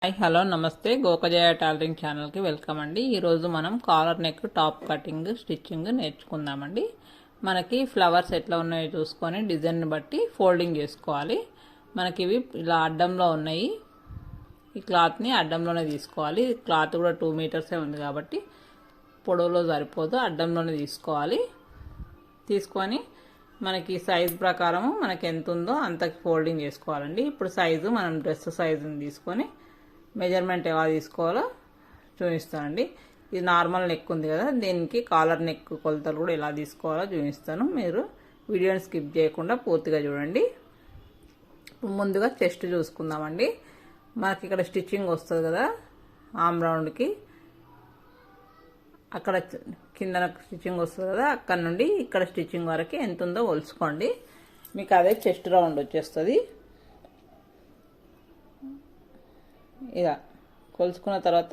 Hi hello నమస్తే గోకజయ tailoring ఛానల్కి welcome అండి. ఈరోజు మనం collar neck top cutting stitching నేర్చుకుందామండి. మనకి ఫ్లవర్స్ ఎట్లా ఉన్నాయో చూసుకొని డిజైన్ బట్టి ఫోల్డింగ్ చేసుకోవాలి. మనకి ఇవి ఇలా అడ్డంలో ఉన్నాయి. ఈ క్లాత్ని అడ్డంలోనే తీసుకోవాలి. క్లాత్ కూడా 2 మీటర్సే ఉంది కాబట్టి పొడవులో సరిపోదు, అడ్డంలోనే తీసుకోవాలి. తీసుకొని మనకి సైజ్ ప్రకారం మనకి ఎంత ఉందో అంతకి ఫోల్డింగ్ చేసుకోవాలండి. ఇప్పుడు సైజు మనం డ్రెస్ సైజుని తీసుకొని మెజర్మెంట్ ఎలా తీసుకోవాలో చూపిస్తానండి. ఇది నార్మల్ నెక్ ఉంది కదా, దీనికి కాలర్ నెక్ కొలతలు కూడా ఎలా తీసుకోవాలో చూపిస్తాను. మీరు వీడియోని స్కిప్ చేయకుండా పూర్తిగా చూడండి. ముందుగా చెస్ట్ చూసుకుందామండి. మనకి ఇక్కడ స్టిచ్చింగ్ వస్తుంది కదా, ఆమ్ రౌండ్కి అక్కడ కింద స్టిచ్చింగ్ వస్తుంది కదా, అక్కడ నుండి ఇక్కడ స్టిచ్చింగ్ వరకు ఎంత ఉందో కొలుసుకోండి. మీకు అదే చెస్ట్ రౌండ్ వచ్చేస్తుంది. ఇలా కొలుసుకున్న తర్వాత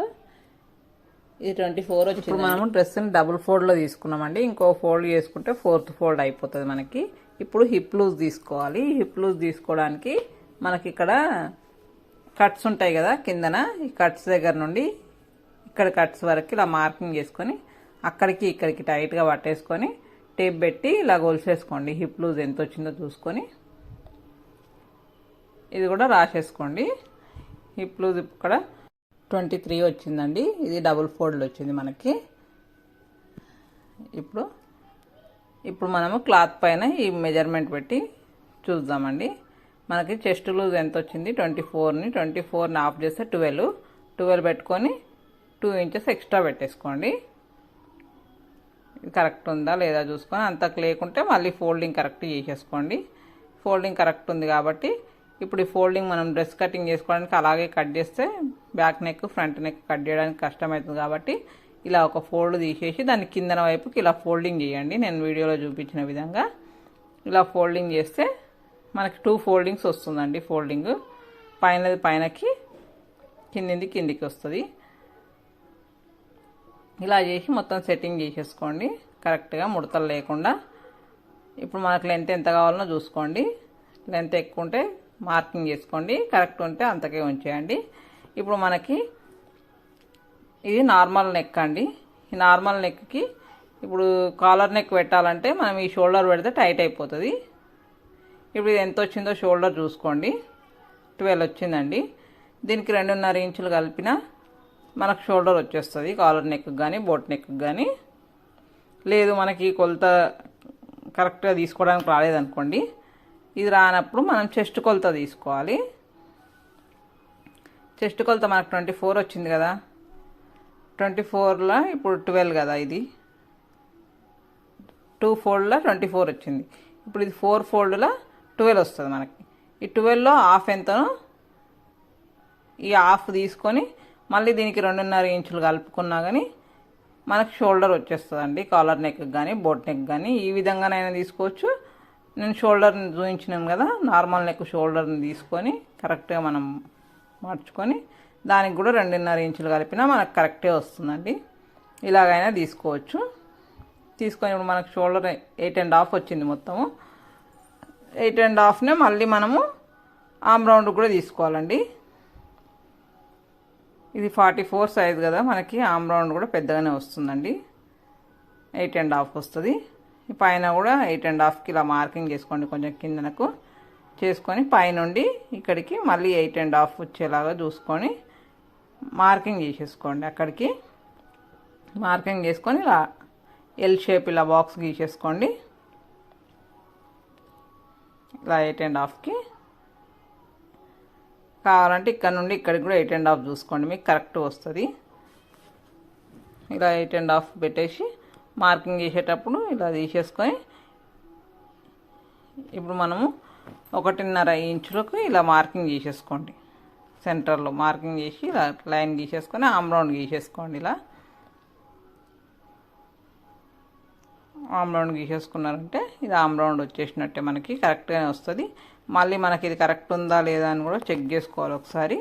ఇది 24 వచ్చింది. ఇప్పుడు మనము డ్రెస్ని డబుల్ ఫోల్డ్లో తీసుకున్నామండి. ఇంకో ఫోల్డ్ చేసుకుంటే 4th ఫోల్డ్ అయిపోతుంది మనకి. ఇప్పుడు హిప్ లూజ్ తీసుకోవాలి. హిప్ లూజ్ తీసుకోవడానికి మనకి ఇక్కడ కట్స్ ఉంటాయి కదా కిందన, ఈ కట్స్ దగ్గర నుండి ఇక్కడ కట్స్ వరకు ఇలా మార్కింగ్ చేసుకొని అక్కడికి ఇక్కడికి టైట్గా పట్టేసుకొని టేప్ పెట్టి ఇలా కొలిసేసుకోండి. హిప్ లూజ్ ఎంత వచ్చిందో చూసుకొని ఇది కూడా రాసేసుకోండి. హిప్ లూజ్ ఇక్కడ 23 వచ్చిందండి. ఇది డబుల్ ఫోల్డ్ వచ్చింది మనకి. ఇప్పుడు మనము క్లాత్ పైన ఈ మెజర్మెంట్ పెట్టి చూద్దామండి. మనకి చెస్ట్ లూజ్ ఎంత వచ్చింది, 24ని ఆఫ్ చేస్తే 12 పెట్టుకొని 2 ఇంచెస్ ఎక్స్ట్రా పెట్టేసుకోండి. ఇది కరెక్ట్ ఉందా లేదా చూసుకొని, అంతకు లేకుంటే మళ్ళీ ఫోల్డింగ్ కరెక్ట్ చేసేసుకోండి. ఫోల్డింగ్ కరెక్ట్ ఉంది కాబట్టి ఇప్పుడు ఈ ఫోల్డింగ్ మనం డ్రెస్ కటింగ్ చేసుకోవడానికి అలాగే కట్ చేస్తే back neck front neck cut చేయడానికి కష్టమవుతుంది కాబట్టి ఇలా ఒక ఫోల్డ్ తీసేసి దాని కిందన వైపుకి ఇలా ఫోల్డింగ్ చేయండి. నేను వీడియోలో చూపించిన విధంగా ఇలా ఫోల్డింగ్ చేస్తే మనకి 2 ఫోల్డింగ్స్ వస్తుందండి. ఫోల్డింగ్ పైనది పైనకి, కిందిది కిందికి వస్తుంది. ఇలా చేసి మొత్తం సెట్టింగ్ చేసేసుకోండి కరెక్ట్గా, ముడతలు లేకుండా. ఇప్పుడు మనకు లెంత్ ఎంత కావాలనో చూసుకోండి. లెంత్ ఎక్కువ ఉంటే మార్కింగ్ చేసుకోండి, కరెక్ట్ ఉంటే అంతకే ఉంచేయండి. ఇప్పుడు మనకి ఇది నార్మల్ నెక్ అండి. ఈ నార్మల్ నెక్కి ఇప్పుడు కాలర్ నెక్ పెట్టాలంటే మనం ఈ షోల్డర్ పెడితే టైట్ అయిపోతుంది. ఇప్పుడు ఇది ఎంత వచ్చిందో షోల్డర్ చూసుకోండి. 12 వచ్చిందండి. దీనికి 2.5 ఇంచులు కలిపిన మనకు షోల్డర్ వచ్చేస్తుంది కాలర్ నెక్ కానీ బోట్ నెక్ కానీ. లేదు మనకి కొలత కరెక్ట్గా తీసుకోవడానికి రాలేదనుకోండి, ఇది రానప్పుడు మనం చెస్ట్ కొలత తీసుకోవాలి. చెస్ట్ కొలత మనకు 24 వచ్చింది కదా, 24లో ఇప్పుడు 12 కదా, ఇది 2 ఫోల్డ్లో 24 వచ్చింది. ఇప్పుడు ఇది 4 ఫోల్డ్లో 12 వస్తుంది మనకి. ఈ 12లో హాఫ్ ఎంతనో ఈ హాఫ్ తీసుకొని మళ్ళీ దీనికి 2.5 ఇంచులు కలుపుకున్నా కానీ మనకు షోల్డర్ వచ్చేస్తుందండి. కాలర్ నెక్ కానీ బోట్ నెక్ కానీ ఈ విధంగానైనా తీసుకోవచ్చు. నేను షోల్డర్ని చూపించినాను కదా, నార్మల్ నెక్ షోల్డర్ని తీసుకొని కరెక్ట్గా మనం మార్చుకొని దానికి కూడా 2.5 ఇంచులు కలిపినా మనకు కరెక్టే వస్తుందండి. ఇలాగైనా తీసుకోవచ్చు. తీసుకొని ఇప్పుడు మనకు షోల్డర్ 8.5 వచ్చింది మొత్తము. 8.5నే మళ్ళీ మనము ఆమ్ రౌండ్ కూడా తీసుకోవాలండి. ఇది 44 సైజ్ కదా, మనకి ఆమ్ రౌండ్ కూడా పెద్దగానే వస్తుందండి. 8.5 వస్తుంది. పైన కూడా 8.5కి ఇలా మార్కింగ్ చేసుకోండి, కొంచెం కిందనకు చేసుకొని పైనుండి ఇక్కడికి మళ్ళీ 8.5 వచ్చేలాగా చూసుకొని మార్కింగ్ చేసేసుకోండి. అక్కడికి మార్కింగ్ చేసుకొని ఇలా ఎల్ షేప్ ఇలా బాక్స్ గీసేసుకోండి. ఇలా 8.5కి కావాలంటే ఇక్కడ నుండి ఇక్కడికి కూడా 8.5 చూసుకోండి, మీకు కరెక్ట్ వస్తుంది. ఇలా 8.5 పెట్టేసి మార్కింగ్ చేసేటప్పుడు ఇలా తీసేసుకొని ఇప్పుడు మనము 1.5 ఇంచులకు ఇలా మార్కింగ్ చేసేసుకోండి. సెంటర్లో మార్కింగ్ చేసి ఇలా లైన్ గీసేసుకొని ఆమ్ రౌండ్ గీసేసుకోండి. ఇలా ఆమ్ రౌండ్ గీసేసుకున్నారంటే ఇది ఆమ్ రౌండ్ వచ్చేసినట్టే, మనకి కరెక్ట్గానే వస్తుంది. మళ్ళీ మనకి ఇది కరెక్ట్ ఉందా లేదా అని కూడా చెక్ చేసుకోవాలి ఒకసారి.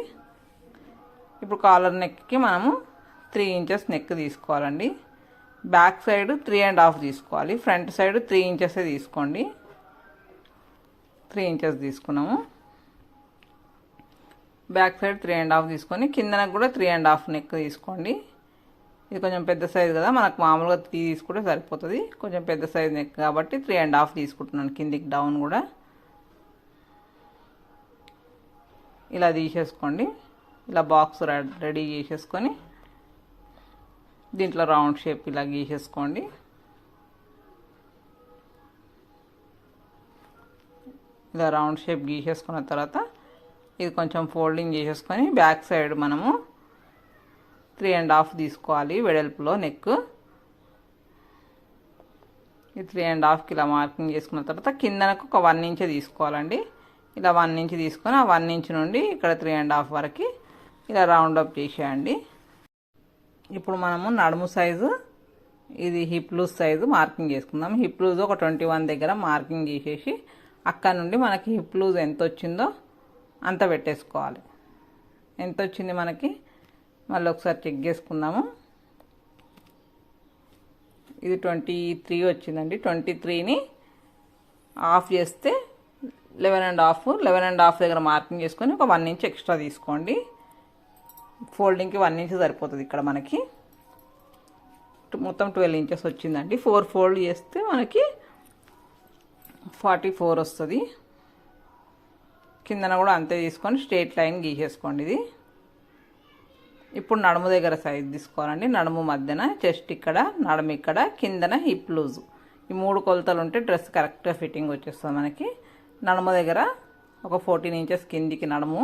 ఇప్పుడు కాలర్ నెక్కి మనము 3 ఇంచెస్ నెక్ తీసుకోవాలండి. బ్యాక్ సైడ్ 3.5 తీసుకోవాలి, ఫ్రంట్ సైడ్ 3 ఇంచెసే తీసుకోండి. 3 ఇంచెస్ తీసుకున్నాము. బ్యాక్ సైడ్ 3.5 తీసుకొని కిందన కూడా 3.5 నెక్ తీసుకోండి. ఇది కొంచెం పెద్ద సైజు కదా, మనకు మామూలుగా 3 తీసుకుంటే సరిపోతుంది. కొంచెం పెద్ద సైజు నెక్ కాబట్టి 3.5 తీసుకుంటున్నాను కిందికి డౌన్ కూడా. ఇలా తీసేసుకోండి. ఇలా బాక్స్ రెడీ చేసేసుకొని దీంట్లో రౌండ్ షేప్ ఇలా గీసేసుకోండి. ఇలా రౌండ్ షేప్ గీసేసుకున్న తర్వాత ఇది కొంచెం ఫోల్డింగ్ చేసేసుకొని బ్యాక్ సైడ్ మనము 3.5 తీసుకోవాలి వెడల్పులో నెక్. ఈ 3.5కి ఇలా మార్కింగ్ చేసుకున్న తర్వాత కిందనకు ఒక 1 ఇంచ్ తీసుకోవాలండి. ఇలా 1 ఇంచ్ తీసుకొని ఆ 1 ఇంచ్ నుండి ఇక్కడ 3.5 వరకు ఇలా రౌండ్ అప్ చేసేయండి. ఇప్పుడు మనము నడుము సైజు, ఇది హిప్ లూజ్ సైజు మార్కింగ్ చేసుకుందాం. హిప్ లూజ్ ఒక 21 దగ్గర మార్కింగ్ చేసేసి అక్కడ నుండి మనకి హిప్ లూజ్ ఎంత వచ్చిందో అంత పెట్టేసుకోవాలి. ఎంత వచ్చింది మనకి మళ్ళీ ఒకసారి చెక్ చేసుకుందాము. ఇది 23 వచ్చిందండి. 23ని ఆఫ్ చేస్తే 11.5 దగ్గర మార్కింగ్ చేసుకొని ఒక 1 ఇంచ్ ఎక్స్ట్రా తీసుకోండి. ఫోల్డింగ్కి 1 ఇంచ్ సరిపోతుంది. ఇక్కడ మనకి మొత్తం 12 ఇంచెస్ వచ్చిందండి. 4 ఫోల్డ్ చేస్తే మనకి 44 వస్తుంది. కిందన కూడా అంతే తీసుకొని స్ట్రైట్ లైన్ గీసేసుకోండి. ఇది ఇప్పుడు నడుము దగ్గర సైజ్ తీసుకోవాలండి. నడుము మధ్యన చెస్ట్ ఇక్కడ, నడుము ఇక్కడ, కిందన హిప్ లూజ్. ఈ 3 కొలతలు ఉంటే డ్రెస్ కరెక్ట్గా ఫిట్టింగ్ వచ్చేస్తుంది మనకి. నడుము దగ్గర ఒక 14 ఇంచెస్ కిందికి నడుము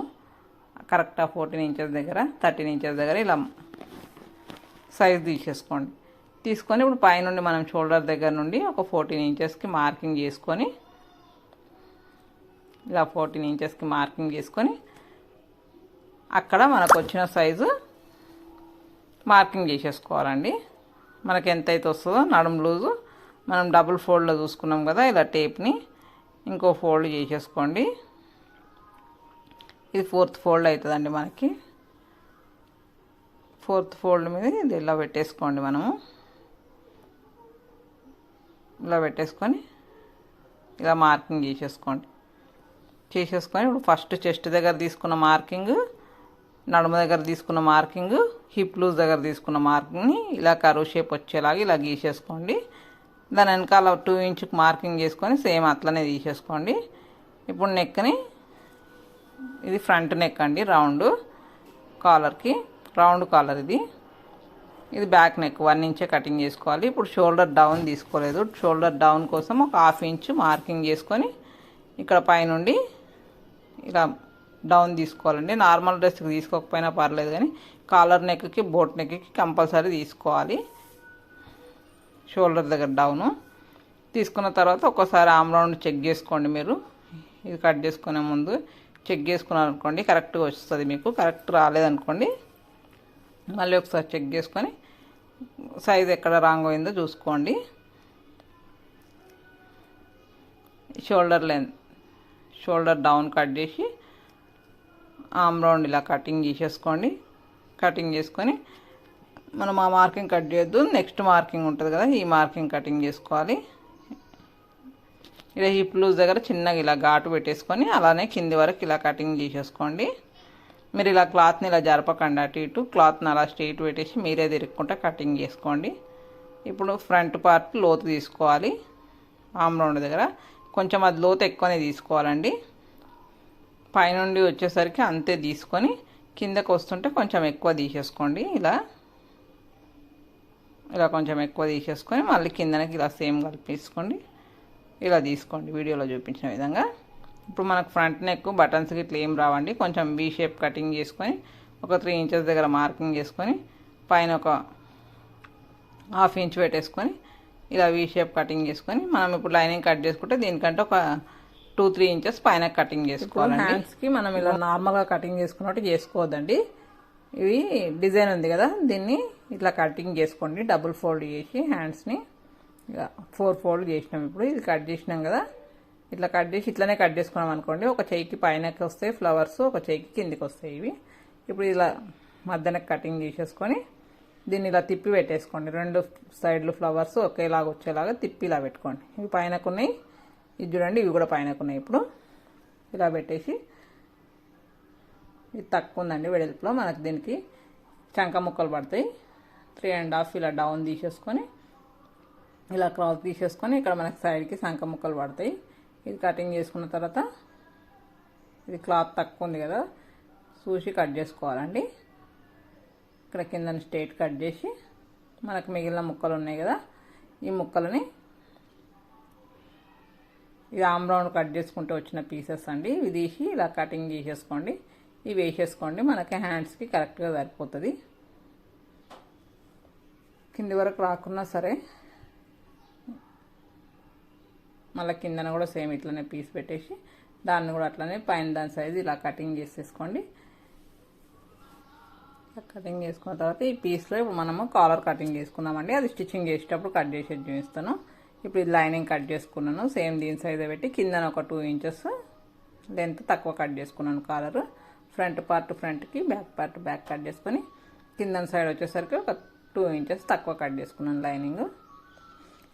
కరెక్ట్గా 14 ఇంచెస్ దగ్గర, 13 ఇంచెస్ దగ్గర ఇలా సైజ్ తీసేసుకోండి. తీసుకొని ఇప్పుడు పైనుండి మనం షోల్డర్ దగ్గర నుండి ఒక 14 ఇంచెస్కి మార్కింగ్ చేసుకొని ఇలా 14 ఇంచెస్కి మార్కింగ్ చేసుకొని అక్కడ మనకు వచ్చిన సైజు మార్కింగ్ చేసేసుకోవాలండి. మనకి ఎంతైతే వస్తుందో నడుము లూజు మనం డబుల్ ఫోల్డ్లో చూసుకున్నాం కదా, ఇలా టేప్ని ఇంకో ఫోల్డ్ చేసేసుకోండి. ఇది 4th ఫోల్డ్ అవుతుందండి మనకి. 4th ఫోల్డ్ మీద ఇది ఇలా పెట్టేసుకోండి. మనము ఇలా పెట్టేసుకొని ఇలా మార్కింగ్ చేసేసుకొని ఇప్పుడు ఫస్ట్ చెస్ట్ దగ్గర తీసుకున్న మార్కింగ్, నడుము దగ్గర తీసుకున్న మార్కింగ్, హిప్ లూజ్ దగ్గర తీసుకున్న మార్కింగ్ని ఇలా కర్వ్ షేప్ వచ్చేలాగా ఇలా గీసేసుకోండి. దాని వెనకాల 2 ఇంచుకి మార్కింగ్ చేసుకొని సేమ్ అట్లనే తీసేసుకోండి. ఇప్పుడు నెక్ని, ఇది ఫ్రంట్ నెక్ అండి, రౌండ్ కాలర్కి, రౌండ్ కాలర్ ఇది బ్యాక్ నెక్ 1 ఇంచే కటింగ్ చేసుకోవాలి. ఇప్పుడు షోల్డర్ డౌన్ తీసుకోలేదు. షోల్డర్ డౌన్ కోసం ఒక 1/2 ఇంచ్ మార్కింగ్ చేసుకొని ఇక్కడ పైనుండి ఇలా డౌన్ తీసుకోవాలండి. నార్మల్ డ్రెస్కి తీసుకోకపోయినా పర్లేదు, కానీ కాలర్ నెక్కి, బోట్ నెక్కి కంపల్సరీ తీసుకోవాలి. షోల్డర్ దగ్గర డౌను తీసుకున్న తర్వాత ఒక్కసారి ఆమ్ రౌండ్ చెక్ చేసుకోండి. మీరు ఇది కట్ చేసుకునే ముందు చెక్ చేసుకున్నారు అనుకోండి, కరెక్ట్గా వస్తుంది. మీకు కరెక్ట్ రాలేదనుకోండి మళ్ళీ ఒకసారి చెక్ చేసుకొని సైజ్ ఎక్కడ రాంగ్ అయిందో చూసుకోండి. Shoulder length, shoulder down cut చేసి ఆమ్ రౌండ్ ఇలా కటింగ్ చేసేసుకోండి. కటింగ్ చేసుకొని మనం ఆ మార్కింగ్ కట్ చేయొద్దు, నెక్స్ట్ మార్కింగ్ ఉంటుంది కదా, ఈ మార్కింగ్ కటింగ్ చేసుకోవాలి. ఇలా హిప్ లూజ్ దగ్గర చిన్నగా ఇలా ఘాటు పెట్టేసుకొని అలానే కింది వరకు ఇలా కటింగ్ చేసేసుకోండి. మీరు ఇలా క్లాత్ని ఇలా జరపకండి, అటు ఇటు క్లాత్ని అలా స్ట్రైట్ పెట్టేసి మీరే తిరుక్కుంటా కటింగ్ చేసుకోండి. ఇప్పుడు ఫ్రంట్ పార్ట్ లోతు తీసుకోవాలి. ఆమ్ రౌండ్ దగ్గర కొంచెం అది లోతు ఎక్కువనే తీసుకోవాలండి. పైనుండి వచ్చేసరికి అంతే తీసుకొని కిందకు వస్తుంటే కొంచెం ఎక్కువ తీసేసుకోండి. ఇలా కొంచెం ఎక్కువ తీసేసుకొని మళ్ళీ కిందనకి ఇలా సేమ్ కలిపేసుకోండి. ఇలా తీసుకోండి వీడియోలో చూపించిన విధంగా. ఇప్పుడు మనకు ఫ్రంట్ నెక్ బటన్స్కి ఇట్లా ఏం రావండి. కొంచెం వీ షేప్ కటింగ్ చేసుకొని ఒక 3 ఇంచెస్ దగ్గర మార్కింగ్ చేసుకొని పైన ఒక 1/2 ఇంచ్ పెట్టేసుకొని ఇలా వీ షేప్ కటింగ్ చేసుకొని మనం ఇప్పుడు లైనింగ్ కట్ చేసుకుంటే దీనికంటే ఒక 2-3 ఇంచెస్ పైన కటింగ్ చేసుకోవాలండి. హ్యాండ్స్కి మనం ఇలా నార్మల్గా కటింగ్ చేసుకున్నట్టు చేసుకోవద్దండి. ఇవి డిజైన్ ఉంది కదా, దీన్ని ఇట్లా కటింగ్ చేసుకోండి. డబుల్ ఫోల్డ్ చేసి హ్యాండ్స్ని ఇలా 4 ఫోల్డ్ చేసినాం. ఇప్పుడు ఇది కట్ చేసినాం కదా, ఇట్లా కట్ చేసి ఇట్లనే కట్ చేసుకున్నాం అనుకోండి. ఒక చెయ్యికి పైనకి వస్తాయి ఫ్లవర్స్, ఒక చెయ్యికి కిందికి వస్తాయి ఇవి. ఇప్పుడు ఇలా మధ్యన కటింగ్ చేసేసుకొని దీన్ని ఇలా తిప్పి పెట్టేసుకోండి. 2 సైడ్లు ఫ్లవర్స్ ఒకేలాగా వచ్చేలాగా తిప్పి ఇలా పెట్టుకోండి. ఇవి పైనకు ఉన్నాయి, ఇది చూడండి, ఇవి కూడా పైనకు ఉన్నాయి. ఇప్పుడు ఇలా పెట్టేసి ఇది తక్కువ ఉందండి వెడల్పులో. మనకు దీనికి చంక ముక్కలు పడతాయి. 3.5 ఇలా డౌన్ తీసేసుకొని ఇలా క్రాస్ తీసేసుకొని ఇక్కడ మనకి సైడ్కి సంక ముక్కలు పడతాయి. ఇది కటింగ్ చేసుకున్న తర్వాత ఇది క్లాత్ తక్కువ ఉంది కదా, చూసి కట్ చేసుకోవాలండి. ఇక్కడ కింద స్ట్రైట్ కట్ చేసి మనకు మిగిలిన ముక్కలు ఉన్నాయి కదా, ఈ ముక్కలని ఇది ఆమ్ రౌండ్ కట్ చేసుకుంటూ వచ్చిన పీసెస్ అండి. ఇవి తీసి ఇలా కటింగ్ చేసేసుకోండి. ఇవి వేసేసుకోండి, మనకి హ్యాండ్స్కి కరెక్ట్గా సరిపోతుంది. కింది వరకు రాకున్నా సరే మళ్ళీ కిందన కూడా సేమ్ ఇట్లనే పీస్ పెట్టేసి దాన్ని కూడా అట్లనే పైన దాని సైజు ఇలా కటింగ్ చేసేసుకోండి. కటింగ్ చేసుకున్న తర్వాత ఈ పీస్లో ఇప్పుడు మనము కాలర్ కటింగ్ చేసుకుందామండి. అది స్టిచ్చింగ్ చేసేటప్పుడు కట్ చేసేది చూపిస్తాను. ఇప్పుడు ఇది లైనింగ్ కట్ చేసుకున్నాను. సేమ్ దీని సైజు పెట్టి కిందన ఒక 2 ఇంచెస్ లెంత్ తక్కువ కట్ చేసుకున్నాను కాలర్. ఫ్రంట్ పార్ట్ ఫ్రంట్కి, బ్యాక్ పార్ట్ బ్యాక్ కట్ చేసుకొని కిందన సైడ్ వచ్చేసరికి ఒక 2 ఇంచెస్ తక్కువ కట్ చేసుకున్నాను లైనింగ్.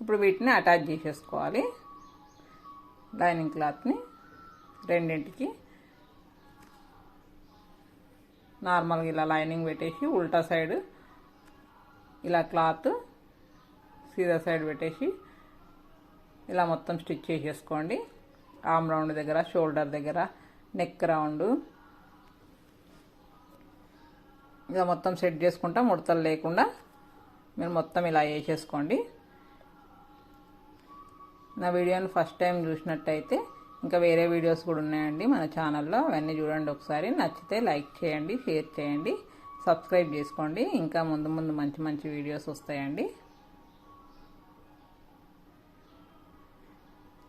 ఇప్పుడు వీటిని అటాచ్ చేసేసుకోవాలి. లైనింగ్ క్లాత్ని రెండింటికి నార్మల్గా ఇలా లైనింగ్ పెట్టేసి ఉల్టా సైడ్ ఇలా క్లాత్ సీదా సైడ్ పెట్టేసి ఇలా మొత్తం స్టిచ్ చేసేసుకోండి. ఆర్మ్ రౌండ్ దగ్గర, షోల్డర్ దగ్గర, నెక్ రౌండ్ ఇలా మొత్తం సెట్ చేసుకుంటా ముడతలు లేకుండా మీరు మొత్తం ఇలా వేసేసుకోండి. నా వీడియోని ఫస్ట్ టైం చూసినట్టయితే ఇంకా వేరే వీడియోస్ కూడా ఉన్నాయండి మన ఛానల్లో, అవన్నీ చూడండి ఒకసారి. నచ్చితే లైక్ చేయండి, షేర్ చేయండి, సబ్స్క్రైబ్ చేసుకోండి. ఇంకా ముందు ముందు మంచి మంచి వీడియోస్ వస్తాయండి.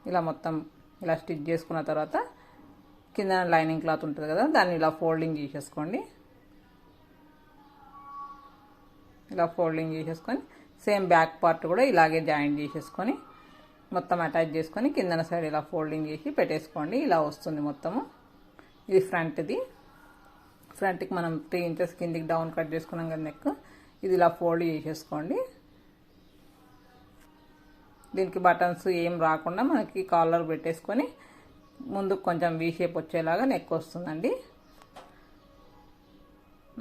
ఇలా మొత్తం ఇలా స్టిచ్ చేసుకున్న తర్వాత కింద లైనింగ్ క్లాత్ ఉంటుంది కదా, దాన్ని ఇలా ఫోల్డింగ్ చేసేసుకోండి. ఇలా ఫోల్డింగ్ చేసేసుకొని సేమ్ బ్యాక్ పార్ట్ కూడా ఇలాగే జాయింట్ చేసేసుకొని మొత్తం అటాచ్ చేసుకొని కిందన సైడ్ ఇలా ఫోల్డింగ్ చేసి పెట్టేసుకోండి. ఇలా వస్తుంది మొత్తము. ఇది ఫ్రంట్ది. ఫ్రంట్కి మనం 3 ఇంచెస్ కిందికి డౌన్ కట్ చేసుకున్నాం కదా నెక్, ఇది ఇలా ఫోల్డ్ చేసేసుకోండి. దీనికి బటన్స్ ఏం రాకుండా మనకి కాలర్ పెట్టేసుకొని ముందుకు కొంచెం వీ షేప్ వచ్చేలాగా నెక్ వస్తుందండి.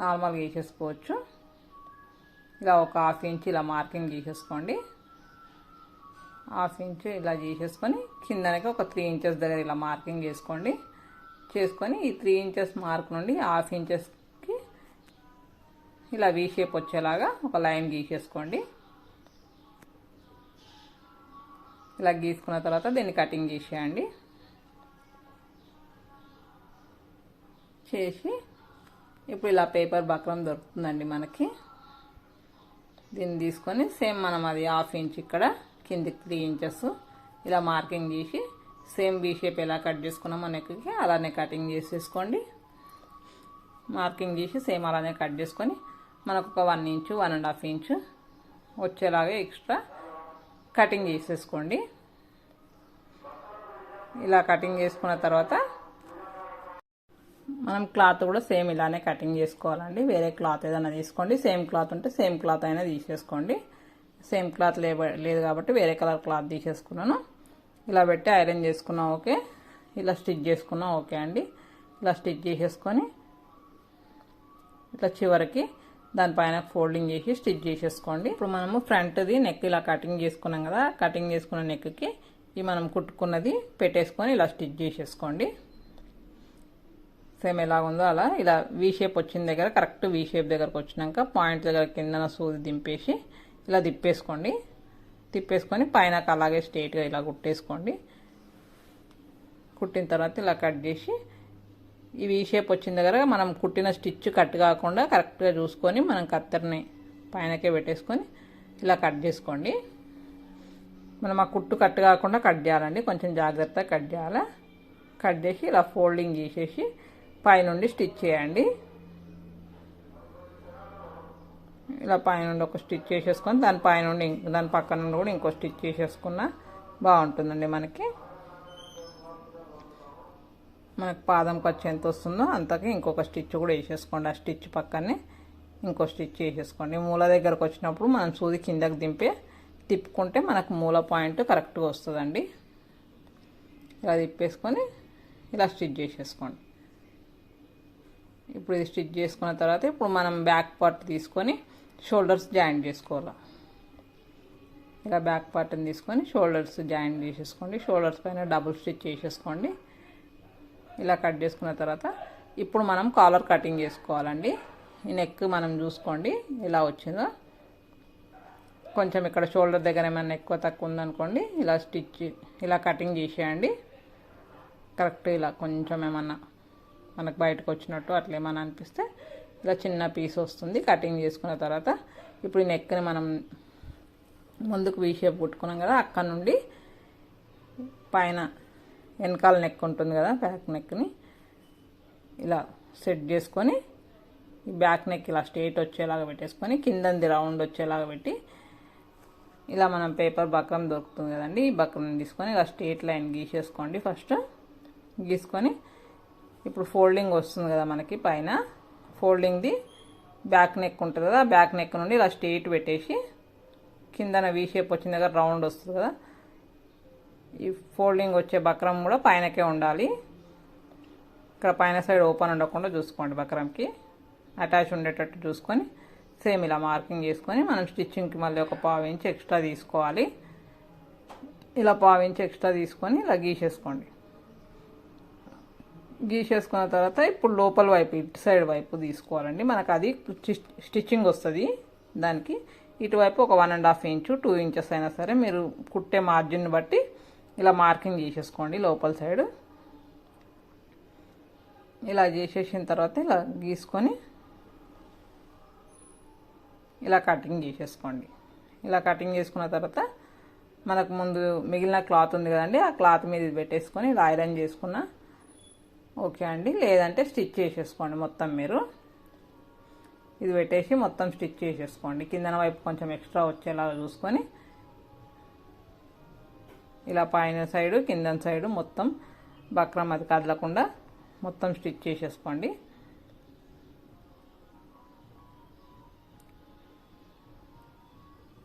నార్మల్గా వేసేసుకోవచ్చు. ఇలా ఒక 1/2 ఇంచ్ ఇలా మార్కింగ్ చేసేసుకోండి. 1/2 ఇంచ్ ఇలా చేసేసుకొని కిందనకి ఒక 3 ఇంచెస్ దగ్గర ఇలా మార్కింగ్ చేసుకోండి. చేసుకొని ఈ 3 ఇంచెస్ మార్క్ నుండి 1/2 ఇంచెస్కి ఇలా వీ షేప్ వచ్చేలాగా ఒక లైన్ గీసేసుకోండి. ఇలా గీసుకున్న తర్వాత దీన్ని కటింగ్ చేసేయండి. చేసి ఇప్పుడు ఇలా పేపర్ బక్రం దొరుకుతుందండి మనకి. దీన్ని తీసుకొని సేమ్ మనం అది 1/2 ఇంచ్ ఇక్కడ కిందికి 3 ఇంచెస్ ఇలా మార్కింగ్ చేసి సేమ్ వీ షేప్ ఎలా కట్ చేసుకున్నామో నెక్కి అలానే కటింగ్ చేసేసుకోండి. మార్కింగ్ చేసి సేమ్ అలానే కట్ చేసుకొని మనకు ఒక 1 ఇంచు 1.5 ఇంచు వచ్చేలాగా ఎక్స్ట్రా కటింగ్ చేసేసుకోండి. ఇలా కటింగ్ చేసుకున్న తర్వాత మనం క్లాత్ కూడా సేమ్ ఇలానే కటింగ్ చేసుకోవాలండి. వేరే క్లాత్ ఏదైనా తీసుకోండి. సేమ్ క్లాత్ ఉంటే సేమ్ క్లాత్ అయినా తీసేసుకోండి. సేమ్ క్లాత్ లేదు కాబట్టి వేరే కలర్ క్లాత్ తీసేసుకున్నాను. ఇలా పెట్టి ఐరన్ చేసుకున్నాం ఓకే, ఇలా స్టిచ్ చేసుకున్నాం ఓకే అండి. ఇలా స్టిచ్ చేసేసుకొని ఇట్లా చివరికి దానిపైన ఫోల్డింగ్ చేసి స్టిచ్ చేసేసుకోండి. ఇప్పుడు మనము ఫ్రంట్ది నెక్ ఇలా కటింగ్ చేసుకున్నాం కదా, కటింగ్ చేసుకున్న నెక్కి ఈ మనం కుట్టుకున్నది పెట్టేసుకొని ఇలా స్టిచ్ చేసేసుకోండి. సేమ్ ఎలా ఉందో అలా ఇలా వీ షేప్ వచ్చిన దగ్గర కరెక్ట్ వీ షేప్ దగ్గరకు వచ్చినాక పాయింట్ దగ్గర కిందన సూది దింపేసి ఇలా తిప్పేసుకోండి. తిప్పేసుకొని పైన అలాగే స్ట్రైట్గా ఇలా కుట్టేసుకోండి. కుట్టిన తర్వాత ఇలా కట్ చేసి ఈ వీ షేప్ వచ్చిన దగ్గర మనం కుట్టిన స్టిచ్ కట్ కాకుండా కరెక్ట్గా చూసుకొని మనం కత్తెరని పైనకే పెట్టేసుకొని ఇలా కట్ చేసుకోండి. మనం ఆ కుట్టు కట్ కాకుండా కట్ చేయాలండి, కొంచెం జాగ్రత్తగా కట్ చేయాలి. కట్ చేసి ఇలా ఫోల్డింగ్ చేసేసి పైనుండి స్టిచ్ చేయండి. ఇలా పైనుండి ఒక స్టిచ్ చేసేసుకొని దాని పైనుండి దాని పక్క నుండి కూడా ఇంకో స్టిచ్ చేసేసుకున్నా బాగుంటుందండి. మనకి పాదం ఖర్చు ఎంత వస్తుందో అంతకి ఇంకొక స్టిచ్ కూడా వేసేసుకోండి. ఆ స్టిచ్ పక్కనే ఇంకో స్టిచ్ వేసేసుకోండి. మూల దగ్గరకు వచ్చినప్పుడు మనం సూది కిందకి దింపే తిప్పుకుంటే మనకు మూల పాయింట్ కరెక్ట్గా వస్తుందండి. ఇలా తిప్పేసుకొని ఇలా స్టిచ్ చేసేసుకోండి. ఇప్పుడు ఇది స్టిచ్ చేసుకున్న తర్వాత ఇప్పుడు మనం బ్యాక్ పార్ట్ తీసుకొని షోల్డర్స్ జాయింట్ చేసుకోవాలి. ఇలా బ్యాక్ పార్ట్ని తీసుకొని షోల్డర్స్ జాయింట్ చేసేసుకోండి. షోల్డర్స్ పైన డబుల్ స్టిచ్ చేసేసుకోండి. ఇలా కట్ చేసుకున్న తర్వాత ఇప్పుడు మనం కాలర్ కటింగ్ చేసుకోవాలండి. ఈ నెక్ మనం చూసుకోండి ఇలా వచ్చిందో. కొంచెం ఇక్కడ షోల్డర్ దగ్గర ఏమైనా ఎక్కువ తక్కువ ఉందనుకోండి, ఇలా స్టిచ్ ఇలా కటింగ్ చేసేయండి. కరెక్ట్ ఇలా కొంచెం ఏమన్నా మనకు బయటకు వచ్చినట్టు అట్లా ఏమన్నా అనిపిస్తే ఇలా చిన్న పీస్ వస్తుంది. కటింగ్ చేసుకున్న తర్వాత ఇప్పుడు ఈ నెక్ని మనం ముందుకు వీ షేప్ కుట్టుకున్నాం కదా, అక్కడ నుండి పైన వెనకాల నెక్ ఉంటుంది కదా, బ్యాక్ నెక్ని ఇలా సెట్ చేసుకొని ఈ బ్యాక్ నెక్ ఇలా స్ట్రైట్ వచ్చేలాగా పెట్టేసుకొని కిందంది రౌండ్ వచ్చేలాగా పెట్టి ఇలా మనం పేపర్ బక్రం దొరుకుతుంది కదండి, ఈ బక్రం తీసుకొని ఇలా స్ట్రైట్ లైన్ గీసేసుకోండి. ఫస్ట్ గీసుకొని ఇప్పుడు ఫోల్డింగ్ వస్తుంది కదా మనకి, పైన ఫోల్డింగ్ది బ్యాక్ నెక్ ఉంటుంది కదా, బ్యాక్ నెక్ నుండి ఇలా స్ట్రైట్ పెట్టేసి కిందన వీ షేప్ వచ్చిన దగ్గర రౌండ్ వస్తుంది కదా, ఈ ఫోల్డింగ్ వచ్చే బక్రం కూడా పైనకే ఉండాలి. ఇక్కడ పైన సైడ్ ఓపెన్ ఉండకుండా చూసుకోండి, బక్రంకి అటాచ్ ఉండేటట్టు చూసుకొని సేమ్ ఇలా మార్కింగ్ చేసుకొని మనం స్టిచ్చింగ్కి మళ్ళీ ఒక 1/2 ఇంచ్ ఎక్స్ట్రా తీసుకోవాలి. ఇలా 1/2 ఇంచ్ ఎక్స్ట్రా తీసుకొని ఇలా గీసేసుకోండి. గీసేసుకున్న తర్వాత ఇప్పుడు లోపల వైపు ఇటు సైడ్ వైపు తీసుకోవాలండి. మనకు అది స్టిచ్చింగ్ వస్తుంది. దానికి ఇటువైపు ఒక 1.5 ఇంచు 2 ఇంచెస్ అయినా సరే మీరు కుట్టే మార్జిన్ బట్టి ఇలా మార్కింగ్ చేసేసుకోండి లోపల సైడ్. ఇలా చేసేసిన తర్వాత ఇలా గీసుకొని ఇలా కటింగ్ చేసేసుకోండి. ఇలా కటింగ్ చేసుకున్న తర్వాత మనకు ముందు మిగిలిన క్లాత్ ఉంది కదండి, ఆ క్లాత్ మీద ఇది పెట్టేసుకొని ఇలా ఐరన్ చేసుకున్న ఓకే అండి. లేదంటే స్టిచ్ చేసేసుకోండి మొత్తం. మీరు ఇది పెట్టేసి మొత్తం స్టిచ్ చేసేసుకోండి. కిందన వైపు కొంచెం ఎక్స్ట్రా వచ్చేలాగా చూసుకొని ఇలా పైన సైడు కిందన సైడు మొత్తం బక్రం అది కదలకుండా మొత్తం స్టిచ్ చేసేసుకోండి.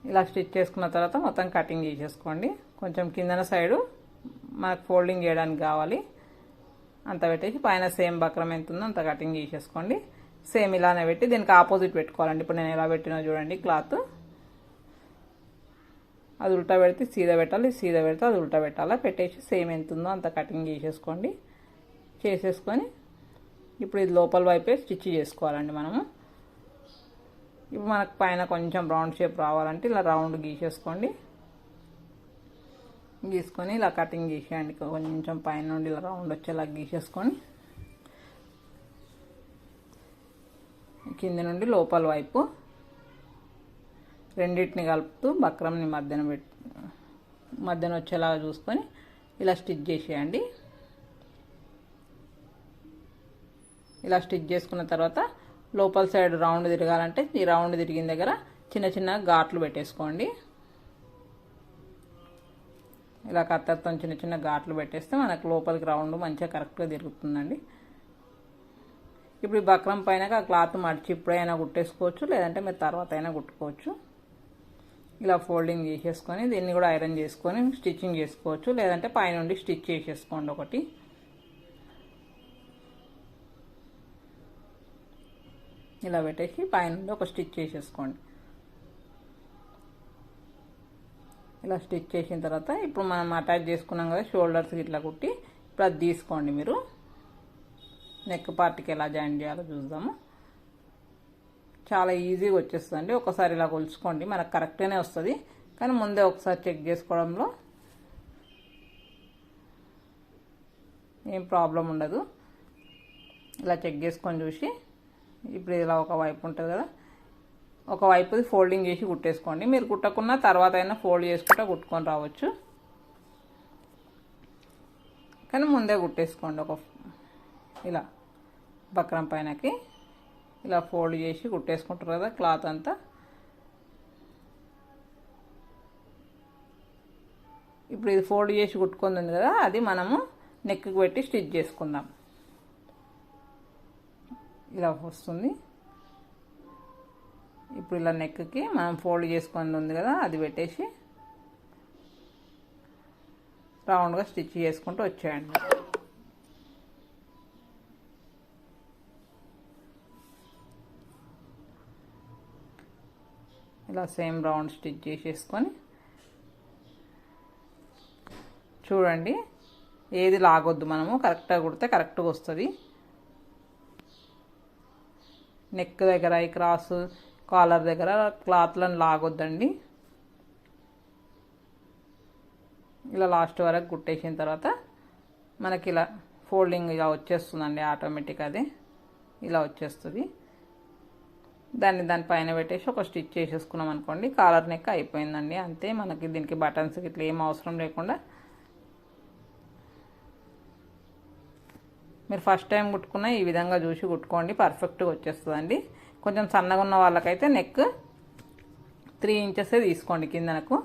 ఇలా స్టిచ్ చేసుకున్న తర్వాత మొత్తం కటింగ్ చేసేసుకోండి. కొంచెం కిందన సైడు మనకు ఫోల్డింగ్ చేయడానికి కావాలి అంత పెట్టేసి పైన సేమ్ బక్రం ఎంత ఉందో అంత కటింగ్ చేసేసుకోండి. సేమ్ ఇలానే పెట్టి దీనికి ఆపోజిట్ పెట్టుకోవాలండి. ఇప్పుడు నేను ఎలా పెట్టినా చూడండి, క్లాత్ అది ఉల్టా పెడితే సీదా పెట్టాలి, సీదా పెడితే అది ఉల్టా పెట్టాలి. పెట్టేసి సేమ్ ఎంత ఉందో అంత కటింగ్ చేసేసుకోండి. చేసేసుకొని ఇప్పుడు ఇది లోపల వైపే స్టిచ్ చేసుకోవాలండి మనము. ఇప్పుడు మనకు పైన కొంచెం రౌండ్ షేప్ రావాలంటే ఇలా రౌండ్ గీసేసుకోండి. గీసుకొని ఇలా కటింగ్ చేసేయండి. కొంచెం పైన నుండి ఇలా రౌండ్ వచ్చేలా గీసేసుకొని కింద నుండి లోపల వైపు రెండింటిని కలుపుతూ బక్రంని మధ్యన వచ్చేలాగా చూసుకొని ఇలా స్టిచ్ చేసేయండి. ఇలా స్టిచ్ చేసుకున్న తర్వాత లోపల సైడ్ రౌండ్ తిరగాలంటే ఈ రౌండ్ తిరిగిన దగ్గర చిన్న చిన్న ఘాట్లు పెట్టేసుకోండి. ఇలా కత్తెరతో చిన్న చిన్న ఘాట్లు పెట్టేస్తే మనకు లోపలికి రౌండ్ మంచిగా కరెక్ట్గా తిరుగుతుందండి. ఇప్పుడు ఈ బక్రం పైన ఆ క్లాత్ మడిచి ఇప్పుడైనా కుట్టేసుకోవచ్చు, లేదంటే మీరు తర్వాత అయినా కుట్టుకోవచ్చు. ఇలా ఫోల్డింగ్ చేసేసుకొని దీన్ని కూడా ఐరన్ చేసుకొని స్టిచ్చింగ్ చేసుకోవచ్చు, లేదంటే పైనుండి స్టిచ్ చేసేసుకోండి ఒకటి. ఇలా పెట్టేసి పైనుండి ఒక స్టిచ్ చేసేసుకోండి. ఇలా స్టిచ్ చేసిన తర్వాత ఇప్పుడు మనం అటాచ్ చేసుకున్నాం కదా షోల్డర్స్కి ఇట్లా కుట్టి ఇప్పుడు అది తీసుకోండి. మీరు నెక్ పార్ట్కి ఎలా జాయిన్ చేయాలో చూద్దాము. చాలా ఈజీగా వచ్చేస్తుంది. ఒకసారి ఇలా కొలుచుకోండి, మనకు కరెక్ట్గానే వస్తుంది. కానీ ముందే ఒకసారి చెక్ చేసుకోవడంలో ఏం ప్రాబ్లం ఉండదు. ఇలా చెక్ చేసుకొని చూసి ఇప్పుడు ఇలా ఒక వైపు ఉంటుంది కదా, ఒక వైపుది ఫోల్డింగ్ చేసి కుట్టేసుకోండి. మీరు కుట్టకున్న తర్వాత అయినా ఫోల్డ్ చేసుకుంటా కుట్టుకొని రావచ్చు, కానీ ముందే కుట్టేసుకోండి. ఇలా బక్రం పైనకి ఇలా ఫోల్డ్ చేసి కుట్టేసుకుంటారు కదా క్లాత్ అంతా. ఇప్పుడు ఇది ఫోల్డ్ చేసి కుట్టుకుంది కదా, అది మనము నెక్కి పెట్టి స్టిచ్ చేసుకుందాం. ఇలా వస్తుంది. ఇప్పుడు ఇలా నెక్కి మనం ఫోల్డ్ చేసుకుంది ఉంది కదా, అది పెట్టేసి రౌండ్గా స్టిచ్ చేసుకుంటూ వచ్చేయండి. ఇలా సేమ్ రౌండ్ స్టిచ్ చేసేసుకొని చూడండి, ఏది లాగొద్దు, మనము కరెక్ట్గా కుడితే కరెక్ట్గా వస్తుంది. నెక్ దగ్గర ఈ క్రాస్ కాలర్ దగ్గర క్లాత్లను లాగొద్దండి. ఇలా లాస్ట్ వరకు కుట్టేసిన తర్వాత మనకి ఇలా ఫోల్డింగ్ ఇలా వచ్చేస్తుందండి, ఆటోమేటిక్ అదే ఇలా వచ్చేస్తుంది. దానిపైన పెట్టేసి ఒక స్టిచ్ చేసేసుకున్నాం అనుకోండి, కాలర్ నెక్ అయిపోయిందండి. అంతే, మనకి దీనికి బటన్స్ ఇట్లా ఏం అవసరం లేకుండా మీరు ఫస్ట్ టైం కుట్టుకున్న ఈ విధంగా చూసి కుట్టుకోండి, పర్ఫెక్ట్గా వచ్చేస్తుందండి. కొంచెం సన్నగా ఉన్న వాళ్ళకైతే నెక్ 3 ఇంచెసే తీసుకోండి కిందనకు.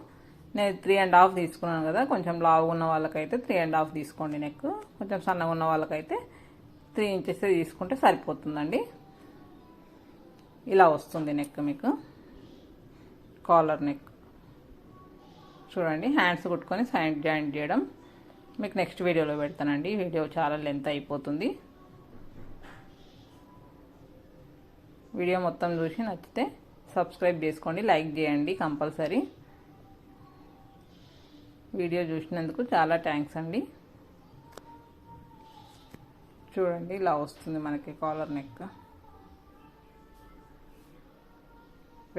నేను 3.5 తీసుకున్నాను కదా, కొంచెం లావు ఉన్న వాళ్ళకైతే 3.5 తీసుకోండి నెక్. కొంచెం సన్నగా ఉన్న వాళ్ళకైతే 3 ఇంచెసే తీసుకుంటే సరిపోతుందండి. ఇలా వస్తుంది నెక్ మీకు, కాలర్ నెక్. చూడండి, హ్యాండ్స్ కుట్టుకొని సైడ్ జాయింట్ చేయడం మీకు నెక్స్ట్ వీడియోలో పెడతానండి. వీడియో చాలా లెంత్ అయిపోతుంది. వీడియో మొత్తం చూసి నచ్చితే సబ్స్క్రైబ్ చేసుకోండి, లైక్ చేయండి కంపల్సరీ. వీడియో చూసినందుకు చాలా థ్యాంక్స్ అండి. చూడండి, ఇలా వస్తుంది మనకి కాలర్ నెక్.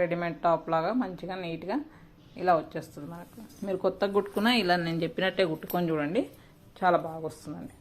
రెడీమేడ్ టాప్ లాగా మంచిగా నీట్గా ఇలా వచ్చేస్తుంది మనకు. మీరు కొత్తగా కుట్టుకున్నా ఇలా నేను చెప్పినట్టే కుట్టుకొని చూడండి, చాలా బాగా వస్తుందండి.